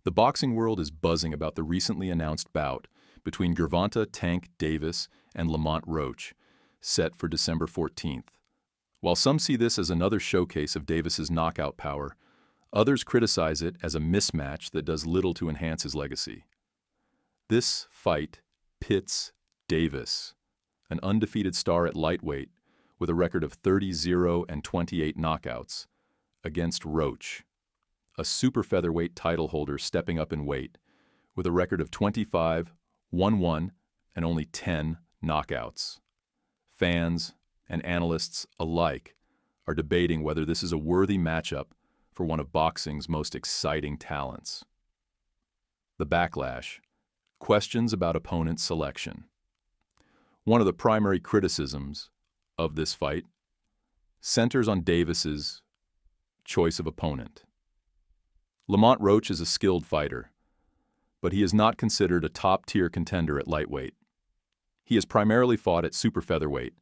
The boxing world is buzzing about the recently announced bout between Gervonta "Tank" Davis and Lamont Roach, set for December 14th. While some see this as another showcase of Davis's knockout power, others criticize it as a mismatch that does little to enhance his legacy. This fight pits Davis, an undefeated star at lightweight with a record of 30-0-28 knockouts, against Roach, a super featherweight title holder stepping up in weight with a record of 25-1-1 and only 10 knockouts. Fans and analysts alike are debating whether this is a worthy matchup for one of boxing's most exciting talents. The backlash. Questions about opponent selection. One of the primary criticisms of this fight centers on Davis's choice of opponent. Lamont Roach is a skilled fighter, but he is not considered a top-tier contender at lightweight. He has primarily fought at super featherweight,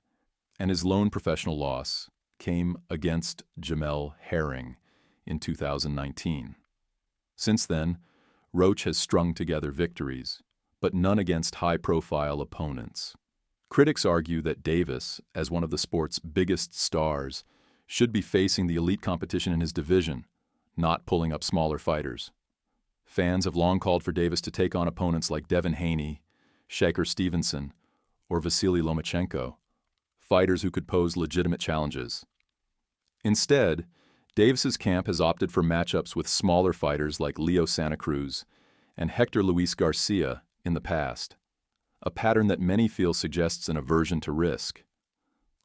and his lone professional loss came against Jamel Herring in 2019. Since then, Roach has strung together victories, but none against high-profile opponents. Critics argue that Davis, as one of the sport's biggest stars, should be facing the elite competition in his division, not pulling up smaller fighters. Fans have long called for Davis to take on opponents like Devin Haney, Shakur Stevenson, or Vasily Lomachenko, fighters who could pose legitimate challenges. Instead, Davis's camp has opted for matchups with smaller fighters like Leo Santa Cruz and Hector Luis Garcia in the past, a pattern that many feel suggests an aversion to risk.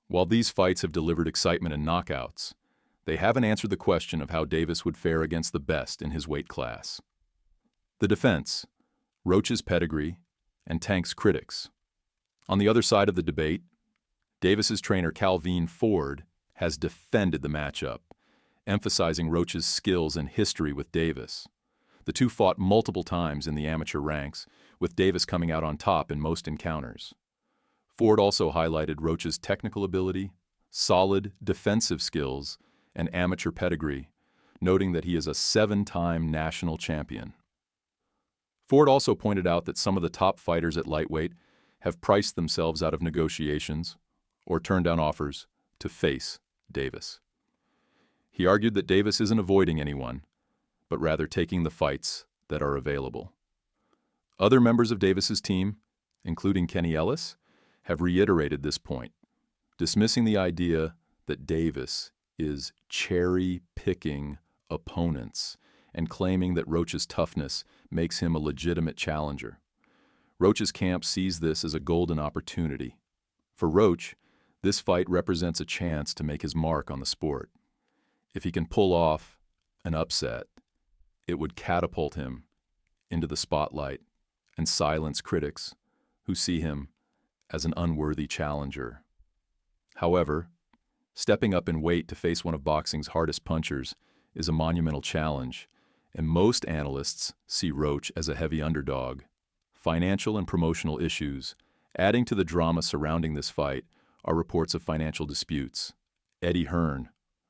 While these fights have delivered excitement and knockouts, they haven't answered the question of how Davis would fare against the best in his weight class. The defense, Roach's pedigree, and Tank's critics. On the other side of the debate, Davis's trainer Calvin Ford has defended the matchup, emphasizing Roach's skills and history with Davis. The two fought multiple times in the amateur ranks, with Davis coming out on top in most encounters. Ford also highlighted Roach's technical ability, solid defensive skills, and amateur pedigree, noting that he is a 7-time national champion. Ford also pointed out that some of the top fighters at lightweight have priced themselves out of negotiations or turned down offers to face Davis. He argued that Davis isn't avoiding anyone, but rather taking the fights that are available. Other members of Davis's team, including Kenny Ellis, have reiterated this point, dismissing the idea that Davis is cherry-picking opponents and claiming that Roach's toughness makes him a legitimate challenger. Roach's camp sees this as a golden opportunity. For Roach, this fight represents a chance to make his mark on the sport. If he can pull off an upset, it would catapult him into the spotlight and silence critics who see him as an unworthy challenger. However, stepping up in weight to face one of boxing's hardest punchers is a monumental challenge, and most analysts see Roach as a heavy underdog. Financial and promotional issues, adding to the drama surrounding this fight, are reports of financial disputes. Eddie Hearn,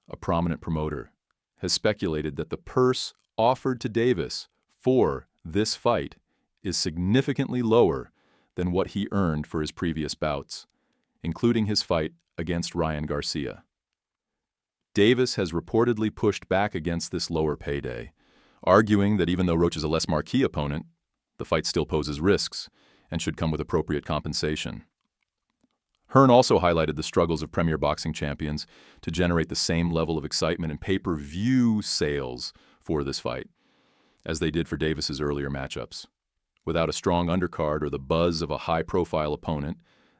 a prominent promoter, has speculated that the purse offered to Davis for this fight is significantly lower than what he earned for his previous bouts, including his fight against Ryan Garcia. Davis has reportedly pushed back against this lower payday, arguing that even though Roach is a less marquee opponent, the fight still poses risks and should come with appropriate compensation. Hearn also highlighted the struggles of premier boxing champions to generate the same level of excitement and pay-per-view sales for this fight as they did for Davis's earlier matchups. Without a strong undercard or the buzz of a high-profile opponent,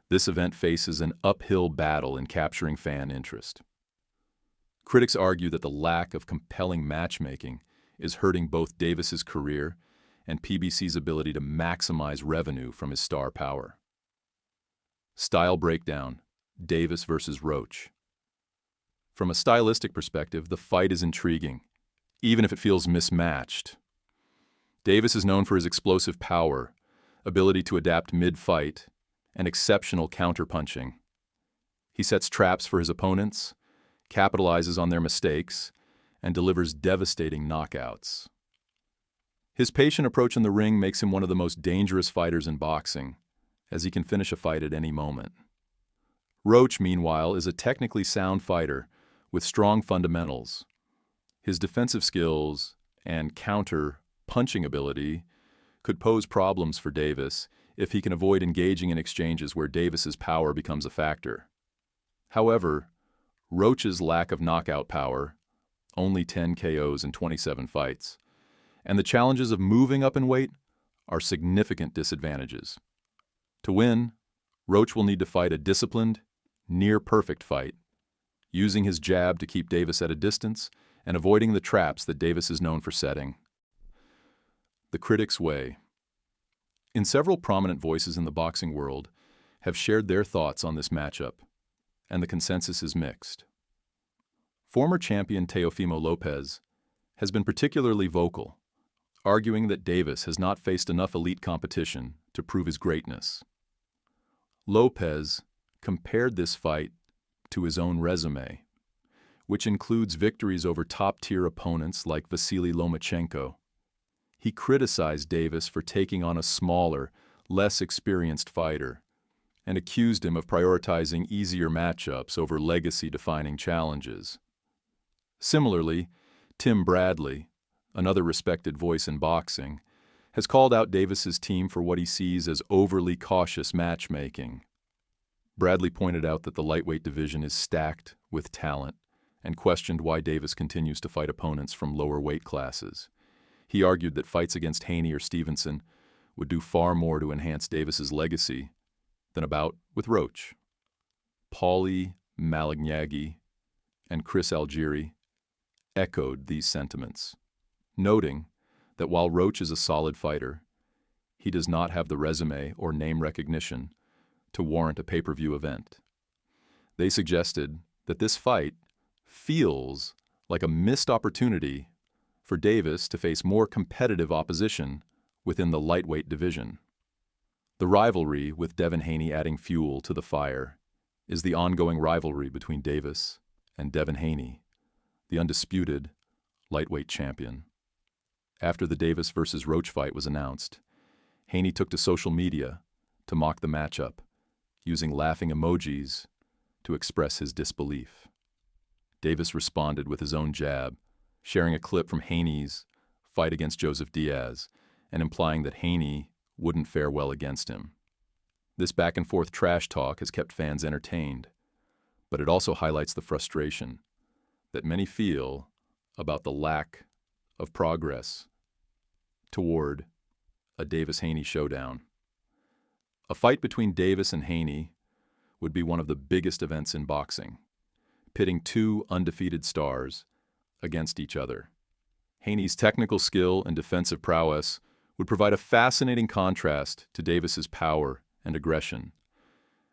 this event faces an uphill battle in capturing fan interest. Critics argue that the lack of compelling matchmaking is hurting both Davis's career and PBC's ability to maximize revenue from his star power. Style breakdown: Davis versus Roach. From a stylistic perspective, the fight is intriguing, even if it feels mismatched. Davis is known for his explosive power, ability to adapt mid-fight, and exceptional counterpunching. He sets traps for his opponents, capitalizes on their mistakes, and delivers devastating knockouts. His patient approach in the ring makes him one of the most dangerous fighters in boxing, as he can finish a fight at any moment. Roach, meanwhile, is a technically sound fighter with strong fundamentals. His defensive skills and counter-punching ability could pose problems for Davis if he can avoid engaging in exchanges where Davis's power becomes a factor. However, Roach's lack of knockout power, only 10 KOs in 27 fights, and the challenges of moving up in weight are significant disadvantages. To win, Roach will need to fight a disciplined, near-perfect fight, using his jab to keep Davis at a distance and avoiding the traps that Davis is known for setting. The critics weigh. In several prominent voices in the boxing world have shared their thoughts on this matchup, and the consensus is mixed. Former champion Teofimo Lopez has been particularly vocal, arguing that Davis has not faced enough elite competition to prove his greatness. Lopez compared this fight to his own resume, which includes victories over top-tier opponents like Vasily Lomachenko. He criticized Davis for taking on a smaller, less experienced fighter, and accused him of prioritizing easier matchups over legacy-defining challenges. Similarly, Tim Bradley, another respected voice in boxing, has called out Davis's team for what he sees as overly cautious matchmaking. Bradley pointed out that the lightweight division is stacked with talent and questioned why Davis continues to fight opponents from lower weight classes. He argued that fights against Haney or Stevenson would do far more to enhance Davis's legacy than a bout with Roach. Paulie Malignaggi and Chris Algieri echoed these sentiments, noting that while Roach is a solid fighter, he does not have the resume or name recognition to warrant a pay-per-view event. They suggested that this fight feels like a missed opportunity for Davis to face more competitive opposition within the lightweight division. The rivalry, with Devin Haney adding fuel to the fire, is the ongoing rivalry between Davis and Devin Haney, the undisputed lightweight champion. After the Davis versus Roach fight was announced, Haney took to social media to mock the matchup, using laughing emojis to express his disbelief. Davis responded with his own jab, sharing a clip from Haney's fight against Joseph Diaz and implying that Haney wouldn't fare well against him. This back-and-forth trash talk has kept fans entertained, but it also highlights the frustration that many feel about the lack of progress toward a Davis-Haney showdown. A fight between Davis and Haney would be one of the biggest events in boxing, pitting two undefeated stars against each other. Haney's technical skill and defensive prowess would provide a fascinating contrast to Davis's power and aggression.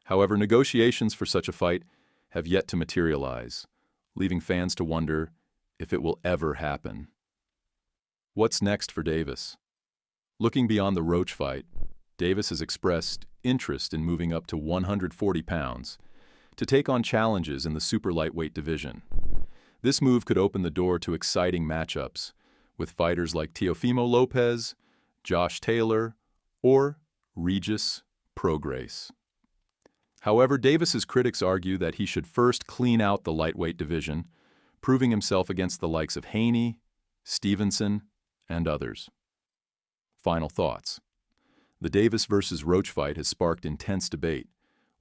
However, negotiations for such a fight have yet to materialize, leaving fans to wonder if it will ever happen. What's next for Davis? Looking beyond the Roach fight, Davis has expressed interest in moving up to 140 pounds to take on challenges in the super lightweight division. This move could open the door to exciting matchups with fighters like Teofimo Lopez, Josh Taylor, or Regis Prograis. However, Davis's critics argue that he should first clean out the lightweight division, proving himself against the likes of Haney, Stevenson, and others. Final thoughts. The Davis versus Roach fight has sparked intense debate,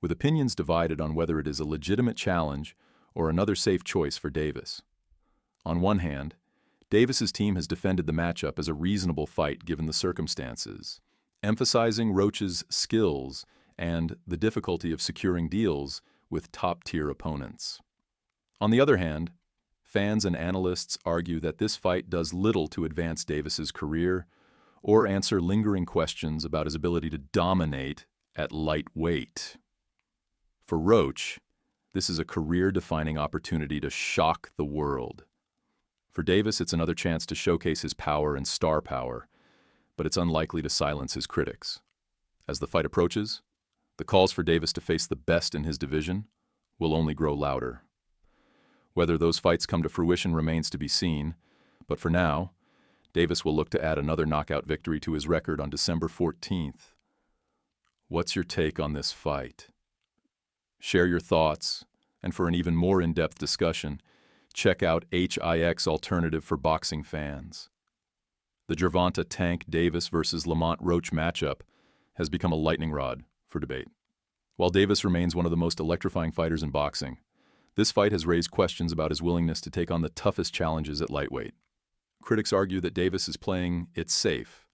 with opinions divided on whether it is a legitimate challenge or another safe choice for Davis. On one hand, Davis's team has defended the matchup as a reasonable fight given the circumstances, emphasizing Roach's skills and the difficulty of securing deals with top-tier opponents. On the other hand, fans and analysts argue that this fight does little to advance Davis's career or answer lingering questions about his ability to dominate at lightweight. For Roach, this is a career-defining opportunity to shock the world. For Davis, it's another chance to showcase his power and star power, but it's unlikely to silence his critics. As the fight approaches, the calls for Davis to face the best in his division will only grow louder. Whether those fights come to fruition remains to be seen, but for now, Davis will look to add another knockout victory to his record on December 14th. What's your take on this fight? Share your thoughts, and for an even more in-depth discussion, check out HIX Alternative for boxing fans. The Gervonta Tank Davis versus Lamont Roach matchup has become a lightning rod for debate. While Davis remains one of the most electrifying fighters in boxing, this fight has raised questions about his willingness to take on the toughest challenges at lightweight. Critics argue that Davis is playing it safe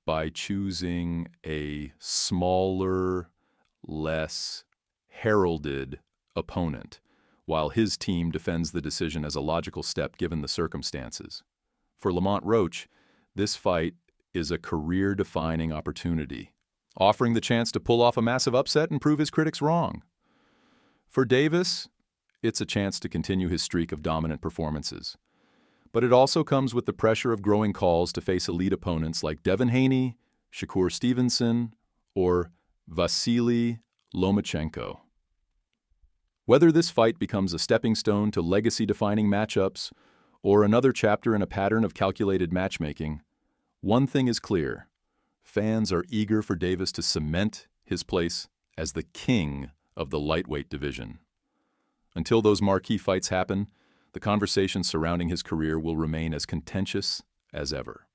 by choosing a smaller, less heralded opponent, while his team defends the decision as a logical step given the circumstances. For Lamont Roach, this fight is a career-defining opportunity, offering the chance to pull off a massive upset and prove his critics wrong. For Davis, it's a chance to continue his streak of dominant performances. But it also comes with the pressure of growing calls to face elite opponents like Devin Haney, Shakur Stevenson, or Vasily Lomachenko. Whether this fight becomes a stepping stone to legacy-defining matchups or another chapter in a pattern of calculated matchmaking, one thing is clear: fans are eager for Davis to cement his place as the king of the lightweight division. Until those marquee fights happen, the conversation surrounding his career will remain as contentious as ever.